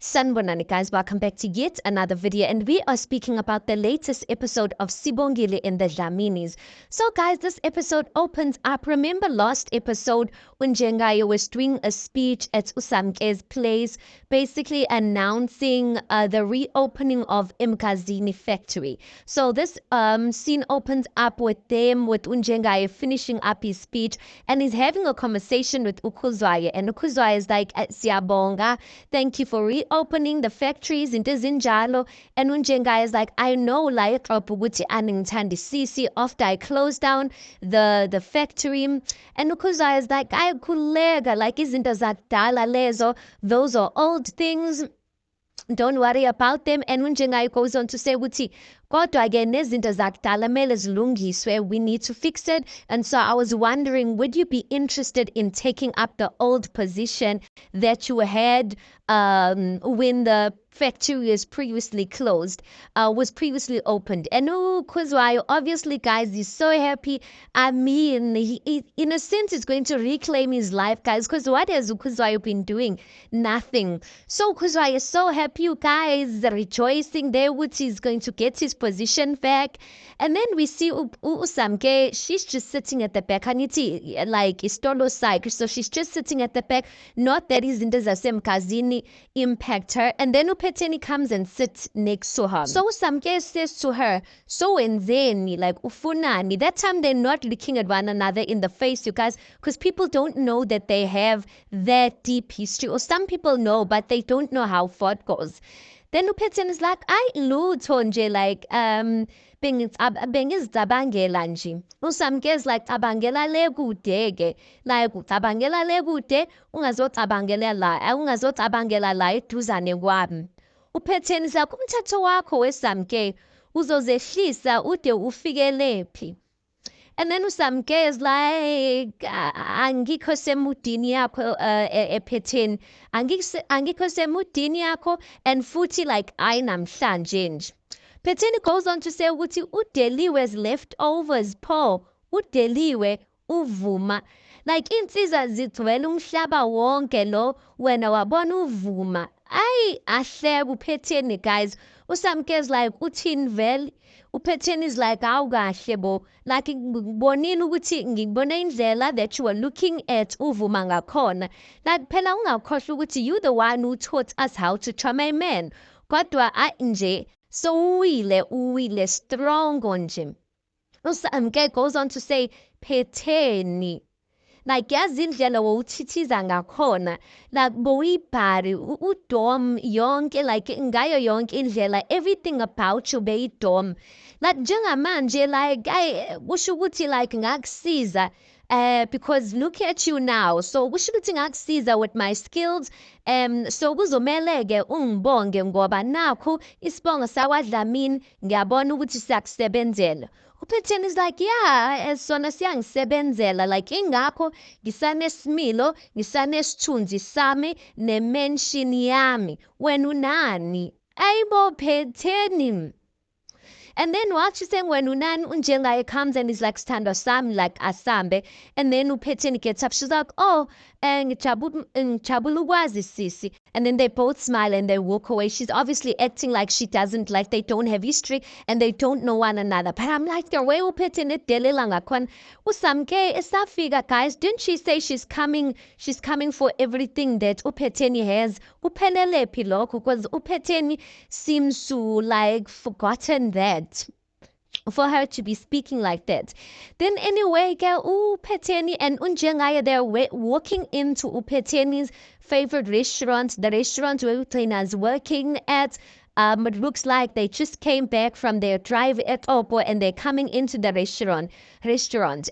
Sanbonani guys, welcome back to yet another video, and we are speaking about the latest episode of Sibongile in the Dlaminis. So guys, this episode opens up. Remember last episode when Njengayo was doing a speech at Usamke's place, basically announcing the reopening of Mkazini factory. So this scene opens up with Njengayo finishing up his speech, and he's having a conversation with Ukuzwayo, and Ukuzwayo is like, "Siyabonga, thank you for reopening the factories into Zinjalo." And Njengayo is like, "I know la ukuthi aningithandisisi after I closed down the factory." And Ukuzwayo is like, "Ayakhuleka, like izinto zakudala lezo, those are old things. Don't worry about them." And Njengayo goes on to say ukuthi kodwa-ke nezinto zakudala mele zilungiswe, we need to fix it. And so I was wondering, would you be interested in taking up the old position that you had when the factory was previously opened? And Ukuzwayo, obviously guys, he's so happy. I mean, he in a sense is going to reclaim his life, guys, because what has Ukuzwayo been doing? Nothing. So Ukuzwayo is so happy, you guys, rejoicing there, which he's going to get his position back. And then we see Usamke, she's just sitting at the back. Aniti, like, istolo psych. So she's just sitting at the back. Not that izinto zasemkazini impact her. And then Upheteni comes and sits next to her. So Usamke says to her, "So wenzeni, like ufunani." That time they're not looking at one another in the face, you guys, because people don't know that they have that deep history. Or some people know, but they don't know how far it goes. Then Upheteni is like, lutho nje, like, bengizicabangela nje." Usamke is like, "Cabangela le kude-ke, like ucabangela le kude, ungazocabangela la eduzane kwami." Upheteni is like, "Umthetho wakho wesamke uzozehlisa ude ufikelephi?" And then Usamke is like, "Angikho semudini yakho ephetheni, angikho semudini yakho, and futhi like ayinamhlanje nje." Phetheni goes on to say ukuthi uDeliwe's leftovers pho, uDeliwe uvuma, like insizwa zigcwele umhlaba wonke lo, wena wabona uvuma. Ahlebe uPhetheni, guys. Usamke is like, "Uthini vele?" Upheteni is like, "Awukahle bo, like ngibonile ukuthi ngibona indlela that you were looking at uvuma ngakhona. Like phela ungakhohlwa ukuthi you the one who taught us how to charm a man. Kodwa nje so uwile strong nje." Usamke goes on to say, "Phetheni, like yazi indlela wawuthithiza ngakhona, like bowuyibhari udom yonke, like ngayo yonke indlela, everything about you beyidom. Like njengamanje, like kusho ukuthi like ngakusiza, because look at you now. So kusho ukuthi ngakusiza with my skills. So kuzomele-ke ungibonge ngoba nakho isibongo sakwaDlamini ngiyabona ukuthi siyakusebenzela." Upheteni is like, "Yeah, sona siyangisebenzela, like ingakho ngisanesimilo, ngisanesithunzi sami ne-mention yami. Wena unani?" Ayibo Phetheni. And then while she's saying when unani, Njengayo comes and is like, "Sithandwa sami," like asambe. And then Upheteni gets up, she's like, "Oh, ngijabula ukwazi sisi." And then they both smile and they walk away. She's obviously acting like she doesn't, like they don't have history and they don't know one another. But I'm like, the way Upheteni edelela ngakhona, Usamke esafika, guys. Didn't she say she's coming for everything that Upheteni has? Uphelelepi lokho? Because Upheteni seems to like forgotten that for her to be speaking like that. Then anyway, Upheteni and Njengayo, they're walking into Upheteni's favorite restaurant, the restaurant where Utlina is working at. It looks like they just came back from their drive at Opo and they're coming into the restaurant.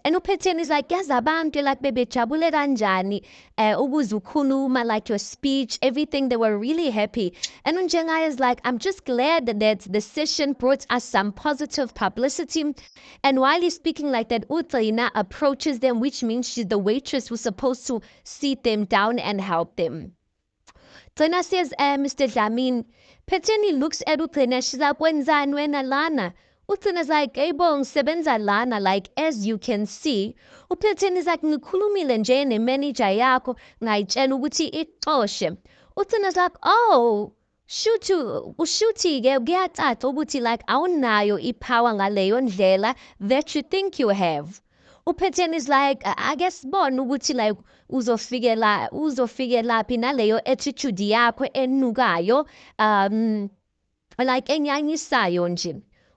And Upheteni is like, "Yazi abantu like bebejabule kanjani ukuzukhuluma, like your speech, everything." They were really happy. And Njengayo is like, "I'm just glad that the session brought us some positive publicity." And while he's speaking like that, Utlina approaches them, which means she's the waitress who's supposed to sit them down and help them. Utlina says, "Mr. Dlamini." Phetheni looks at Utlina, she's like, "Wenzani wena lana?" Utlina's like, "Ebo ngisebenza lana, like as you can see." Uphetheni is like, "Ngikhulumile nje ne-manager yakho ngayitshela ukuthi ixoshe." Utlina's like, "Oh, Ushuthi-ke kuyacaca ukuthi like awunayo ipower ngaleyo ndlela that you think you have. Uphetheni is like ake sibone ukuthi like uzofikelaphi naleyo attitude yakho enukayo like enyanyisayo nje.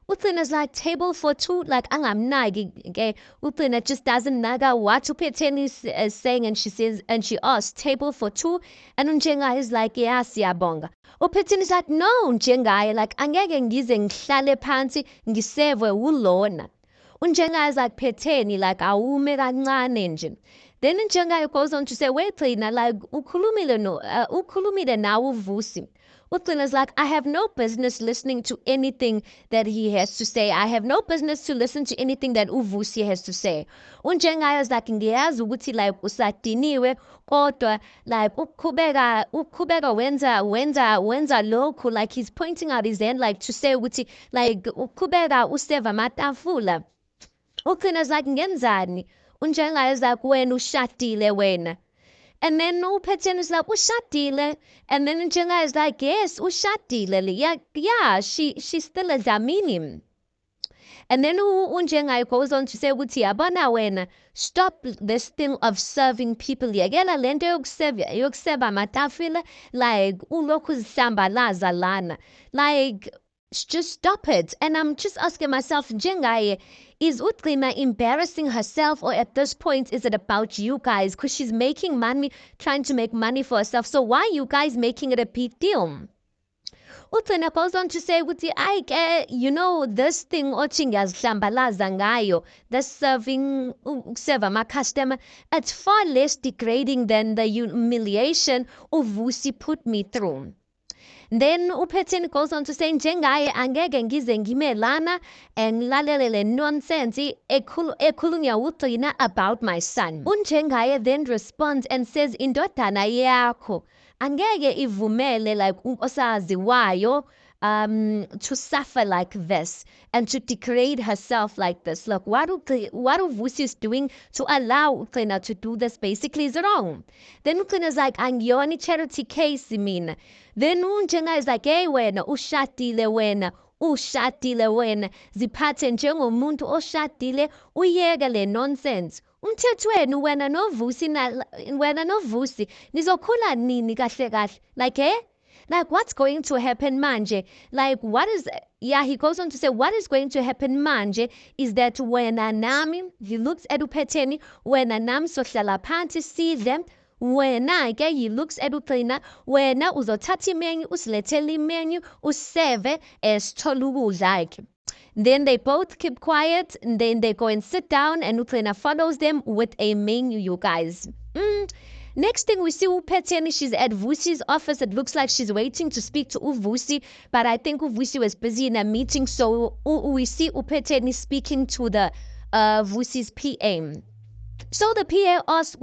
Uthina like table for two, like angamnaki-ke. Uthina just doesn't naka what uphetheni is saying, and she asks table for two, and unjengayo is like yeah siyabonga. Uphetheni is like no njengaye like angeke ngize ngihlale phansi ngisevwe ulona. Unjengayo is like phetheni like awume kancane nje. Then Njengayo goes on to say wait Trina like ukhulumile nawe uVusi. Uthina is like I have no business listening to anything that he has to say. I have no business to listen to anything that uVusi has to say. Unjengayo is like ngiyazi ukuthi like usadiniwe kodwa like uqhubeka wenza lokhu like he's pointing out his hand like to say ukuthi like uqhubeka useva amatafula. Uthina is like ngenzani? Unjengayo is like wena ushadile wena. And then uphetheni is like ushadile, and then Njengayo is like yes ushadile. Yeah she still a Dlamini. And then Unjengayo goes on to say ukuthi yabona wena stop this thing of serving people. Yekela lento yokuseva amatafula like ulokhu zihambalaza lana. Like just stop it. And I'm just asking myself, Njengayo, is Utrina embarrassing herself, or at this point is it about you guys? Because she's making money, trying to make money for herself. So why are you guys making it a big deal? Utrina goes on to say, you know, this thing ochingiyazihambalaza ngayo, this serve my customer, it's far less degrading than the humiliation uVusi put me through. Then uphetheni goes on to say njengaye angeke ngize ngime lana ngilalele le nonsense ekhulunywa uTrina about my son. Unjengaye then responds and says indodana yakho angeke ivumele like osaziwayo to suffer like this and to degrade herself like this. Look, what uVusi is doing to allow Utrina to do this basically is wrong. Then Utrina is like, angiyona charity case mina. Then Njengayo is like, hey wena, ushadile wena, ziphathe njengomuntu oshadile, uyeke le nonsense. Umthethweni wena noVusi nizokhula nini kahle like like what's going to happen manje? Like he goes on to say what is going to happen manje is that wena nami, he looks at uphetheni, wena nami sohlala phansi sidle, wena-ke he looks at uTrina, wena uzothatha imenu usilethele imenu useve sithole ukudla-ke. Then they both keep quiet, and then they go and sit down, and Utrina follows them with a menu, you guys. Next thing we see uphetheni, she's at Vusi's office. It looks like she's waiting to speak to uVusi, but I think uVusi was busy in a meeting, so we see uphetheni speaking to the Vusi's PA. So the PA asks,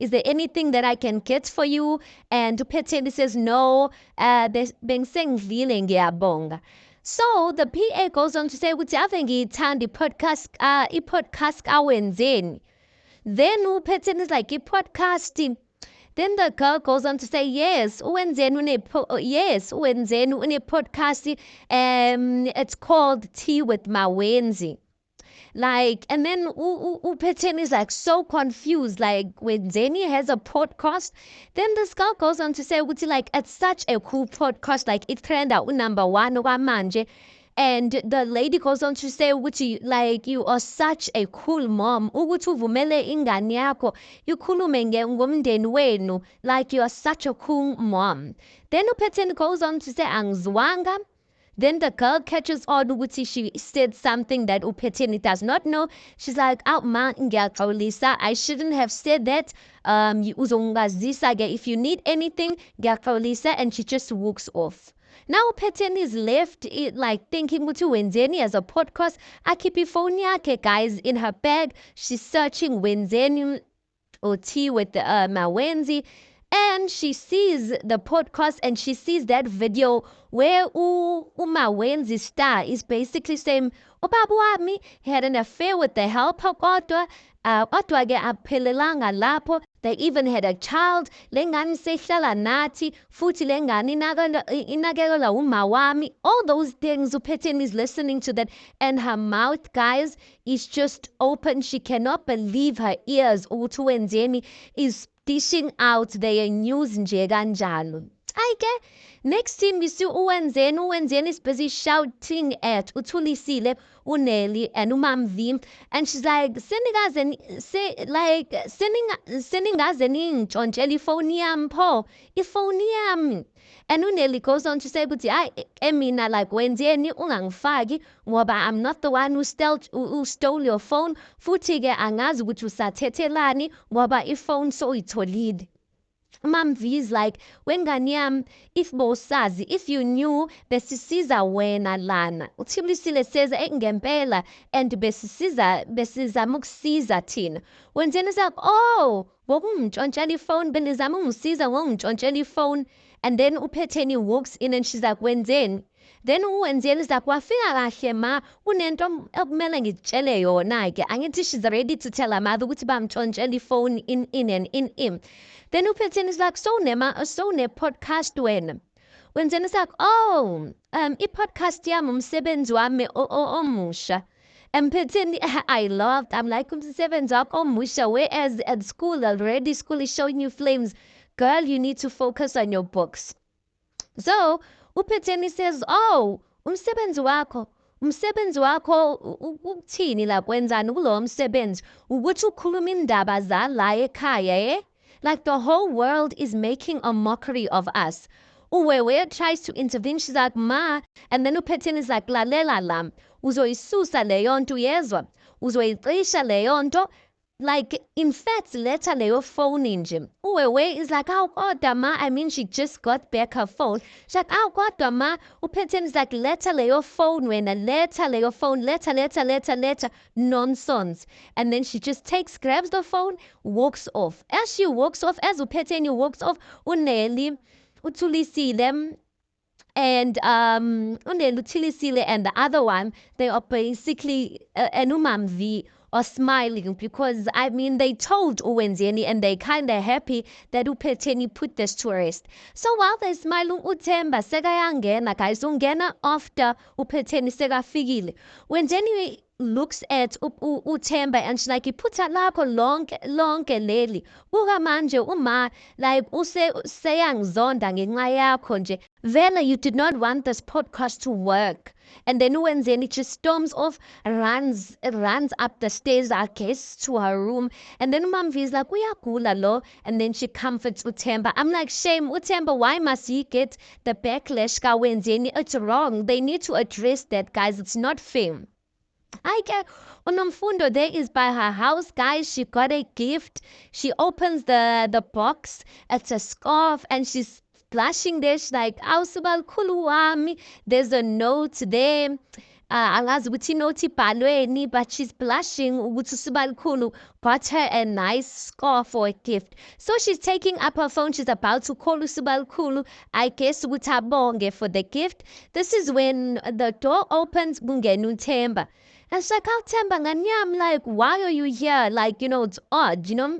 is there anything that I can get for you? And uphetheni says, no, bengisengidlile ngiyabonga. So the PA goes on to say, ave ngiyithanda i-podcast awenzeni. Then uphetheni is like, i-podcast. Then the girl goes on to say, yes, uwenzeni une-podcast. It's called Tea with Mawenzi. Like, and then uphetheni is like so confused, like when Zeni has a podcast. Then this girl goes on to say, like, it's such a cool podcast, like it turned out number one manje. And the lady goes on to say, like, you are such a cool mom. Ukuthi uvumele ingane yakho ikhulume ngomndeni wenu, like you are such a cool mom. Then uphetheni goes on to say, angizwanga. Then the girl catches on ukuthi she said something that uphetheni does not know. She's like, ma ngiyaxolisa, I shouldn't have said that. Uzongazisa-ke if you need anything, ngiyaxolisa, and she just walks off. Now uphetheni is left like thinking ukuthi wenzeni as a podcast. Akhipha ifoni yakhe, guys, in her bag. She's searching wenzeni or tea with Mawenzi. And she sees the podcast, and she sees that video where uMawenzi star is basically saying, ubaba wami, he had an affair with the helper kodwa ke aphelelanga lapho. They even had a child. Le ngane sehlala nathi, futhi le ngane inakekelwa uma wami. All those things uPhetheni is listening to that, and her mouth, guys, is just open. She cannot believe her ears. Ukuthi wenzeni is dishing out their news nje kanjalo. Ayike, next thing we see uwenzeni is busy shouting at uThulisile, uNelly, and uMamV, and she's like, seningazeni ngintshontshela ifoni yami pho, ifoni yami. And uNelly goes on to say ukuthi hayi emina like wenzeni ungangifaki ngoba I'm not the one who stole your phone, futhi ke angazi ukuthi usathethelani ngoba ifone soyitholile. MamV is like, wengane yami, if bowusazi, if you knew, besisiza wena lana. uThulisile says ngempela, and besizama ukusiza thina. Wenzeni is like, oh, ngokungitshontshela ifone, benizama ungisiza ngokungitshontshela ifone. And then uPhetheni walks in and she's like, wenzeni? Then uwenzeni is like, wafika kahle ma, unento ekumele ngitshele yona ke. Angithi she's ready to tell her mother ukuthi bamtshontshela ifone in him. Then uPhetheni is like, so ne podcast wena. Wenzeni is like, oh, i-podcast yami umsebenzi wami omusha. And Phetheni, I laughed. I'm like, umsebenzi wakho omusha, whereas at school already, school is showing you flames. Girl, you need to focus on your books. So, uPhetheni says, oh, umsebenzi wakho uthini la kwenzani kulo msebenzi ukuthi ukhuluma indaba zala ekhaya like the whole world is making a mockery of us. Uwewe tries to intervene, she's like, ma, and then uPhetheni is like, lalela lam, uzoyisusa leyo nto yezwa, uzoyicisha leyo nto. Like, in fact, letha leyo phone nje. Uwewe is like, aw kodwa ma, I mean, she just got back her phone. She's like, aw kodwa ma, uPhetheni is like, letha leyo phone wena, letha leyo phone, letha, nonsense. And then she just grabs the phone, walks off. As she walks off, as uPhetheni walks off, uNelly, uThulisile, and uThulisile and the other one, they are basically, and uMamV, are smiling because, I mean, they told uwenzeni and they kind of happy that uPhetheni put this to rest. So while they smile, uThemba sekayangena, guys, ungena after uPhetheni sekafikile. Wenzeni looks at uThemba and she's like, iphutha lakho lonke leli. Buka manje uma like useyangizonda ngenxa yakho nje. Vele, you did not want this podcast to work. And then uwenzeni just storms off, runs up the stairs, I guess, to her room. And then uMamV is like, uyagula lo. And then she comforts uThemba. I'm like, shame, uThemba, why must he get the backlash ka wenzeni? It's wrong. They need to address that, guys. It's not fair. I get uNomfundo there is by her house, guys. She got a gift. She opens the box. It's a scarf and she's blushing there. She's like, awusibalikhulu wami. There's a note there. Angazi ukuthi inote ibhalweni, but she's blushing ukuthi usibalikhulu got her a nice scarf for a gift. So she's taking up her phone. She's about to call usibalikhulu, I guess ukuthi abonge for the gift. This is when the door opens, kungena uThemba. And she's like, oh, Themba ngani yami, like, why are you here? Like, you know, it's odd, you know?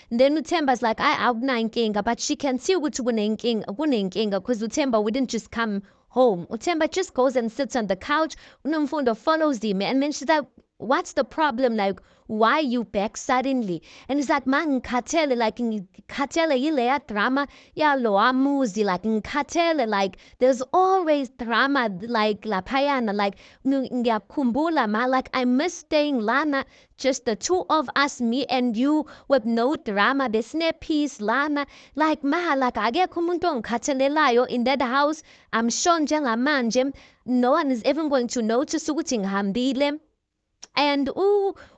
And then uThemba's like, awunankinga, but she can see ukuthi kunenkinga because uThemba wouldn't just come home. uThemba just goes and sits on the couch. uNomfundo follows him and then she's like, what's the problem? Like, why are you back suddenly? And he's like, ma ngikhathele, like ngikhathele yileya drama yalowa muzi, like ngikhathele, like there's always drama like laphayana, like ngiyakhumbula ma, like I miss staying lana, just the two of us, me and you, with no drama, besine peace lana, like ma, like akekho umuntu ongikhathalelayo in that house. I'm sure njengamanje no one is even going to notice ukuthi ngihambile. And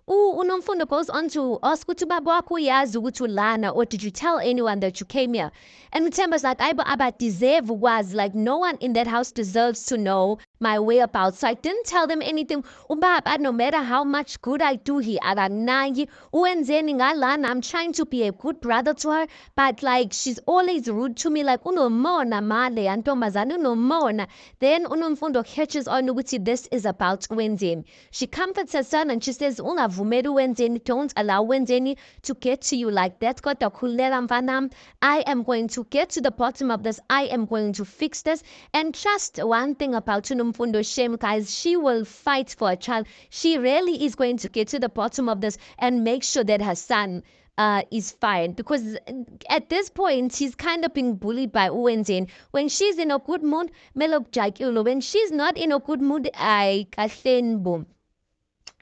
uNomfundo goes on to ask ukuthi baba wakho uyazi ukuthi ulana, or did you tell anyone that you came here? And uThemba's like, I deserve was like no one in that house deserves to know my whereabouts. So I didn't tell them anything. Ubaba, no matter how much good I do here, akanaki uwenzeni ngalana. I'm trying to be a good brother to her, but like she's always rude to me. Like unomona male antombazana unomona. Then uNomfundo catches on ukuthi this is about uwenzeni. She comforts her son and she says, ungavumi ungavumeli wenzeni, don't allow wenzeni to get to you like that. Kodwa khululeka mfanam, I am going to get to the bottom of this. I am going to fix this. And trust one thing about Unomfundo Shem, guys, she will fight for a child. She really is going to get to the bottom of this and make sure that her son is fine, because at this point she's kind of being bullied by Uwenzeni. When she's in a good mood, Melok Jaikulo. When she's not in a good mood, I boom.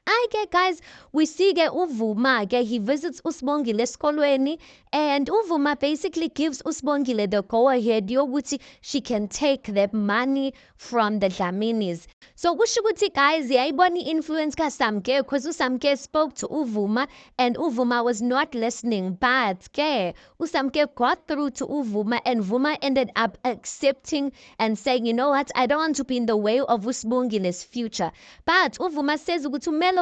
I get, guys, we see get Uvuma, get he visits Usbongile esikolweni, and Uvuma basically gives Usbongile the go ahead yokuthi she can take the money from the Dlaminis. So kusho ukuthi, guys, yayibona influence kaSamke, because uSamke spoke to Uvuma and Uvuma was not listening, but ke uSamke got through to Uvuma and Vuma ended up accepting and saying, you know what, I don't want to be in the way of Usbongile's future. But Uvuma says ukuthi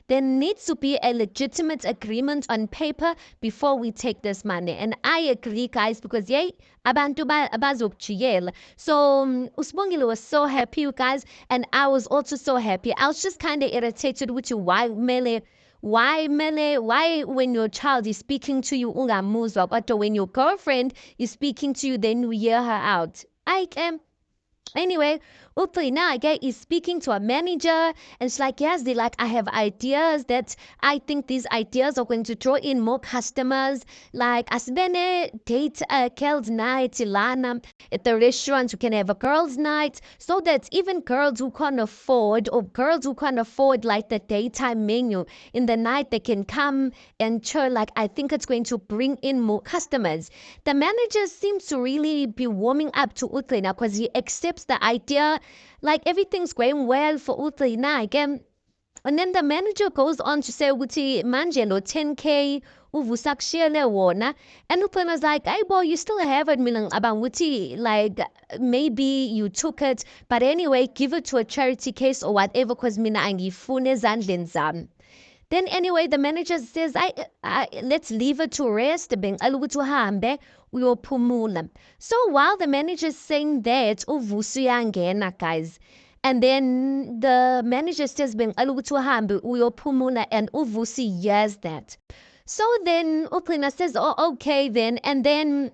there needs to be a legitimate agreement on paper before we take this money. And I agree, guys, because yay, abantu abazokujiyela. So Usbongile was so happy, you guys, and I was also so happy. I was just kind of irritated with you. Why when your child is speaking to you ungamuzwa, but when your girlfriend is speaking to you, then you hear her out? Anyway, Utlina is speaking to a manager, and it's like, yes, they like, I have ideas that I think these ideas are going to draw in more customers. Like, asbene date a girls' night, Ilana, at the restaurant, we can have a girls' night, so that even girls who can't afford, like the daytime menu, in the night they can come and chill. Like, I think it's going to bring in more customers. The manager seems to really be warming up to Utlina because he accepts the idea. Like, everything's going well for Utlina again. And then the manager goes on to say, Uti Manjelo 10K uvusakushiyele wona. And Utlina's like, hey boy, you still have it, milang abang Uti. Like, maybe you took it, but anyway, give it to a charity case or whatever, because mina angifune zandleni zami. Then anyway, the manager says, let's leave it to rest. So while the manager is saying that, uVusi uyangena, guys. And then the manager says, and uVusi hears that. So then Utlina says, oh, okay then. And then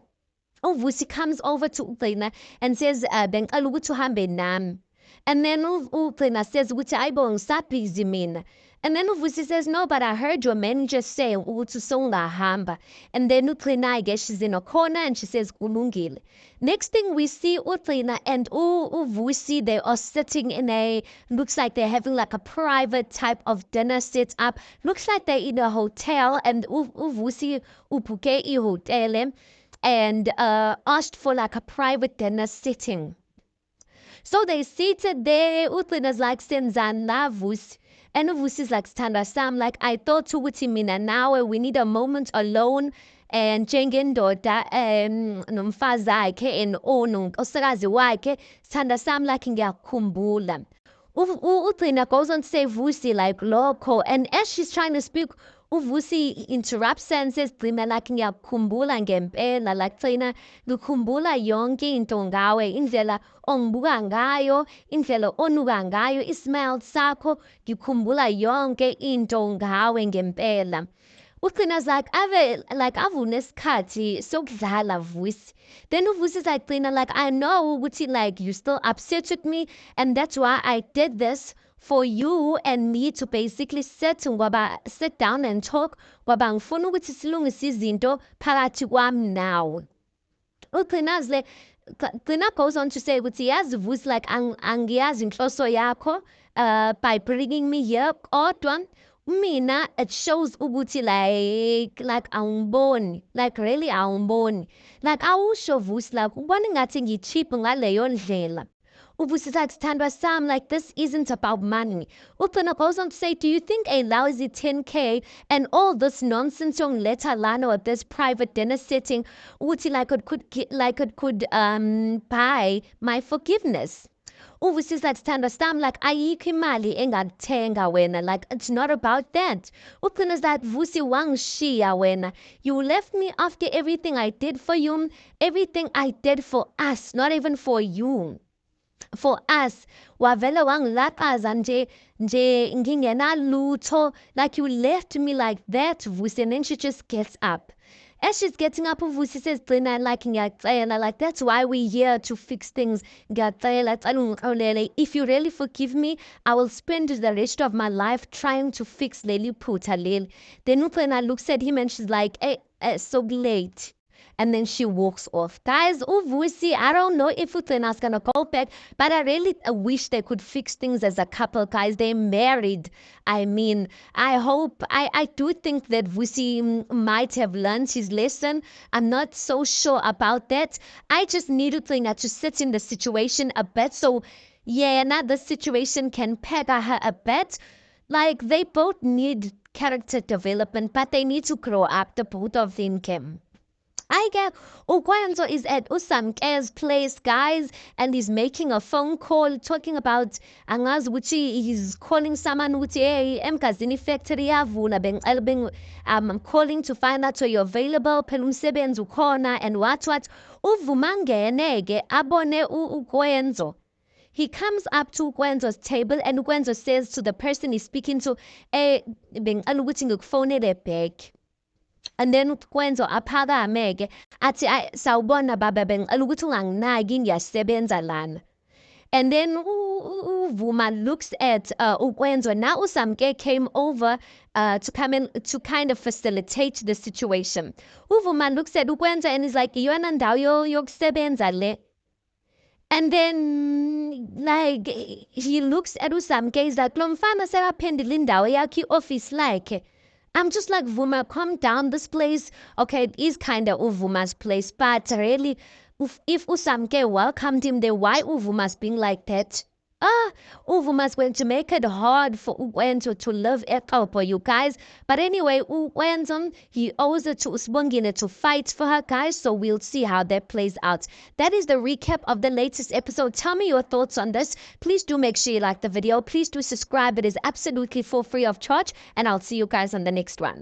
uVusi comes over to Utlina and says, and then Utlina says, and then Uvusi says, no, but I heard your manager say, hamba. And then Utlina, I guess she's in a corner and she says, kulungile. Next thing we see Utlina and Uvusi, they are sitting in looks like they're having like a private type of dinner set up. Looks like they're in a hotel, and Uvusi upuke I hotel and asked for like a private dinner setting. So they seated there. Utlina's like, senzana Vusi. And uVusi is like, Standa Sam, like, I thought to mina now we need a moment alone. And njengendoda nomfazi akhe and unkosikazi wakhe, Standa Sam like ngiyakhumbula. Utlina goes on to say Vusi like loco, and as she's trying to speak, uVusi interrupts and says, Tlina like ngiyakhumbula ngempela, like Tlina ngikhumbula yonke into ngawe, indlela ongibuka ngayo, indlela onuka ngayo, ismile sakho, ngikhumbula yonke into ngawe ngempela. Utlina's like, avunesikhathi sokudlala Vusi. Then uVusi's like, Tlina, like, I know ukuthi like you still upset with me, and that's why I did this for you and me to basically sit down and talk ngoba ngifuna ukuthi silungise izinto phakathi kwami now. Utlina goes on to say ukuthi yazi Vusi, like, angiyazi inhloso yakho by bringing me here, kodwa mina it shows ukuthi like awungiboni, like really awungiboni, like awusho Vusi, like ubona ngathi ngicheap ngaleyo ndlela. uVusi like, Thandwa Sam, like, this isn't about money. Utlina goes on to say, do you think a lousy 10K and all this nonsense young letter lano at this private dinner setting uthi like it could buy my forgiveness? uVusi is like, Thandwa Sam, like, ayikho imali engathenga wena, like, it's not about that. Utlina is like, Vusi wangishiya wena. You left me after everything I did for you, everything I did for us, not even for you. for us, wavele wangilaqaza nje ngingenalutho, like you left me like that, Vusi. And then she just gets up. As she's getting up, Vusi says, "Gcina, like ngiyacela, like that's why we're here to fix things. Ngiyacela, cela ungixolele. If you really forgive me, I will spend the rest of my life trying to fix leli phutha leli." Then Uclena looks at him and she's like, "Hey, so late." And then she walks off. Guys, Uvusi, I don't know if Utlena's gonna go back, but I really wish they could fix things as a couple, guys. They're married. I mean, I do think that Vusi might have learned his lesson. I'm not so sure about that. I just need Utlena to sit in the situation a bit so, yeah, now the situation can pega her a bit. Like, they both need character development, but they need to grow up, the both of them can. I get Ukwanzo is at Usamke's place, guys, and he's making a phone call talking about Angaz Wuchi. He's calling someone Wuchi, hey, Mkazini factory yavula beng elbing. I'm calling to find out where you're available. Pelumsebenz ukona and what. Uvumangene abone Ukwenzo. He comes up to Ukwenzo's table and Ukwenzo says to the person he's speaking to, eh, beng aluguting ukfonele back. And then Kwenzo aphakame-ke athi sawubona baba bengicela ukuthi unganginaki ngiyasebenza lana. And then Vuma looks at Ukwenzo. Now Usamke came over to come in to kind of facilitate the situation. Vuma looks at Ukwenzo and is like, "Iyona ndawo yokusebenza le." And then, like, he looks at Usamke, he's like, "Lo mfana sekaphendile indawo yakhe i-office like." I'm just like, Vuma, calm down. This place, okay, it is kind of Uvuma's place, but really, if Usamke welcomed him there, why Uvuma's being like that? Uvuma's going to make it hard for Ukwenzo to live Ekopo, you guys. But anyway, Ukwenzo, he owes it to Usbongine to fight for her, guys, so we'll see how that plays out. That is the recap of the latest episode. Tell me your thoughts on this. Please do make sure you like the video. Please do subscribe. It is absolutely for free of charge, and I'll see you guys on the next one.